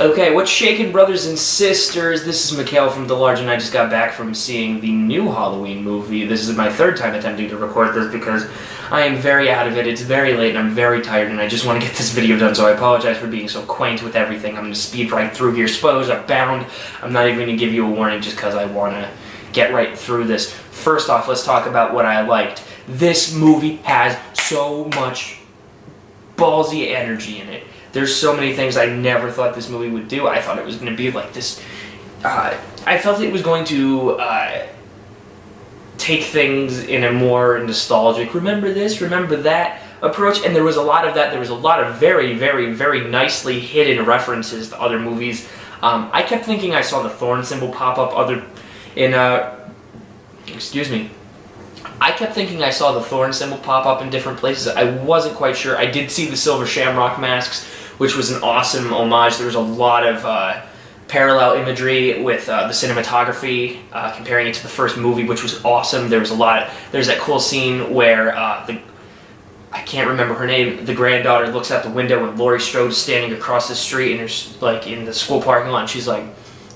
Okay, what's shaking, brothers and sisters? This is McHale from The Large, and I just got back from seeing the new Halloween movie. This is my third time attempting to record this because I am very out of it. It's very late, and I'm very tired, and I just want to get this video done, so I apologize for being so quaint with everything. I'm going to speed right through here. Suppose I'm bound. I'm not even going to give you a warning just because I want to get right through this. First off, let's talk about what I liked. This movie has so much ballsy energy in it. There's so many things I never thought this movie would do. I thought it was going to be like this. I felt it was going to take things in a more nostalgic, remember this, remember that approach, and there was a lot of that. There was a lot of very, very, very nicely hidden references to other movies. I kept thinking I saw the thorn symbol pop up I kept thinking I saw the thorn symbol pop up in different places. I wasn't quite sure. I did see the silver shamrock masks, which was an awesome homage. There was a lot of parallel imagery with the cinematography, comparing it to the first movie, which was awesome. There's that cool scene where I can't remember her name, the granddaughter looks out the window and Laurie Strode is standing across the street and there's like in the school parking lot and she's like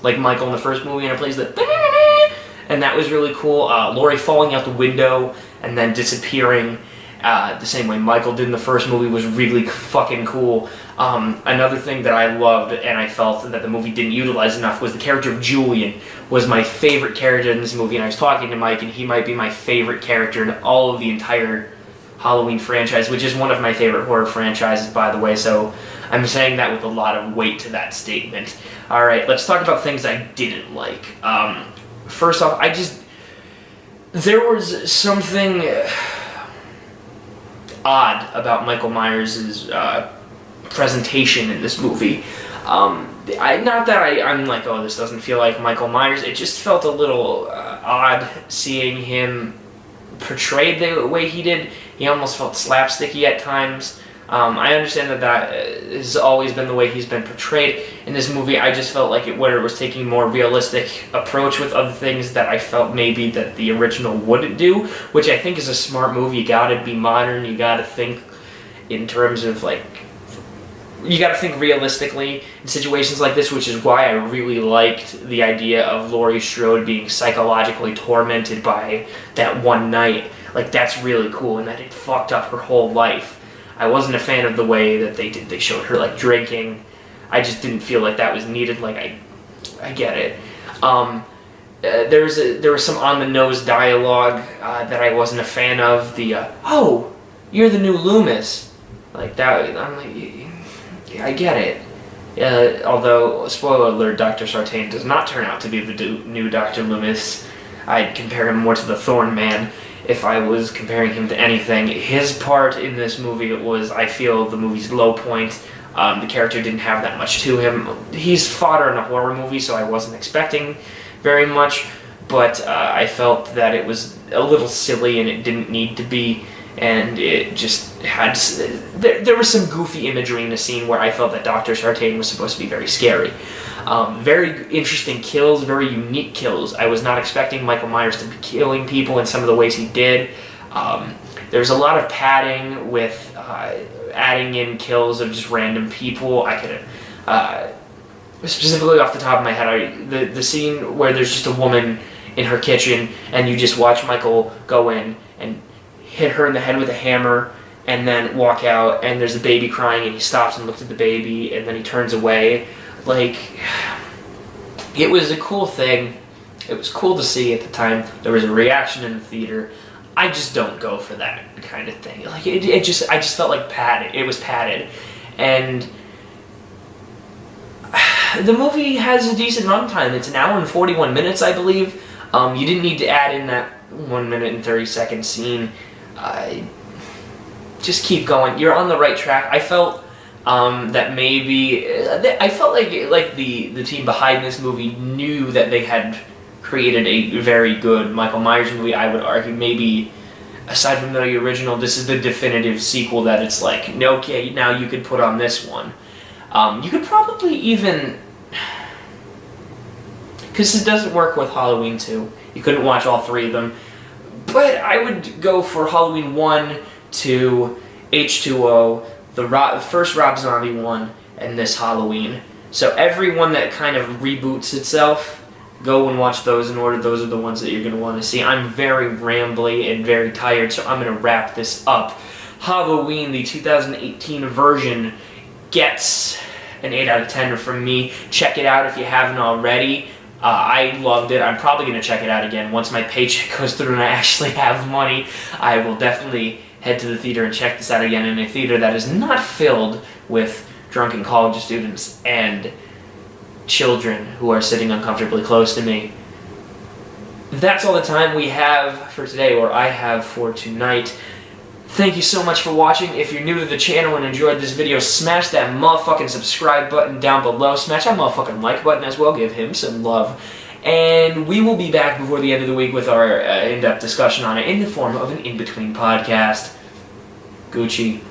Michael in the first movie, and it plays the and that was really cool. Laurie falling out the window and then disappearing the same way Michael did in the first movie was really fucking cool. Another thing that I loved and I felt that the movie didn't utilize enough was the character of Julian. Was my favorite character in this movie, and I was talking to Mike and he might be my favorite character in all of the entire Halloween franchise, which is one of my favorite horror franchises, by the way, so I'm saying that with a lot of weight to that statement. Alright, let's talk about things I didn't like. First off, there was something odd about Michael Myers' presentation in this movie. Not that I'm like, oh, this doesn't feel like Michael Myers. It just felt a little odd seeing him portrayed the way he did. He almost felt slapsticky at times. I understand that has always been the way he's been portrayed. In this movie, I just felt like it was taking a more realistic approach with other things that I felt maybe that the original wouldn't do, which I think is a smart move. You gotta be modern, you gotta think in terms of you gotta think realistically in situations like this, which is why I really liked the idea of Laurie Strode being psychologically tormented by that one night. Like, that's really cool, and that it fucked up her whole life. I wasn't a fan of the way that they showed her drinking. I just didn't feel like that was needed. I get it. There was some on the nose dialogue that I wasn't a fan of. Oh, you're the new Loomis, like that. I'm like, yeah, I get it. Although, spoiler alert, Dr. Sartain does not turn out to be the new Dr. Loomis. I'd compare him more to the Thorn Man. If I was comparing him to anything, his part in this movie was, I feel, the movie's low point. The character didn't have that much to him. He's fodder in a horror movie, so I wasn't expecting very much, but I felt that it was a little silly and it didn't need to be, and it just had... There was some goofy imagery in the scene where I felt that Dr. Sartain was supposed to be very scary. Very interesting kills, very unique kills. I was not expecting Michael Myers to be killing people in some of the ways he did. There's a lot of padding with adding in kills of just random people. I could, specifically off the top of my head, the scene where there's just a woman in her kitchen and you just watch Michael go in and hit her in the head with a hammer and then walk out, and there's a baby crying and he stops and looks at the baby and then he turns away. It was a cool thing. It was cool to see at the time. There was a reaction in the theater. I just don't go for that kind of thing. I just felt like padded. It was padded, and the movie has a decent runtime. It's an hour and 41 minutes, I believe. You didn't need to add in that 1 minute and 30-second scene. Just keep going. You're on the right track. I felt that maybe I felt like the team behind this movie knew that they had created a very good Michael Myers movie. I would argue maybe aside from the original, this is the definitive sequel that it's like, no, okay, now you could put on this one. You could probably even, because it doesn't work with Halloween 2. You couldn't watch all three of them, but I would go for Halloween 1, 2, H2O, the first Rob Zombie one, and this Halloween. So everyone that kind of reboots itself, go and watch those in order. Those are the ones that you're going to want to see. I'm very rambly and very tired, so I'm going to wrap this up. Halloween, the 2018 version, gets an 8 out of 10 from me. Check it out if you haven't already. I loved it. I'm probably going to check it out again. Once my paycheck goes through and I actually have money, I will definitely head to the theater and check this out again in a theater that is not filled with drunken college students and children who are sitting uncomfortably close to me. That's all the time we have for today, or I have for tonight. Thank you so much for watching. If you're new to the channel and enjoyed this video, smash that motherfucking subscribe button down below. Smash that motherfucking like button as well. Give him some love. And we will be back before the end of the week with our in-depth discussion on it in the form of an in-between podcast. Gucci.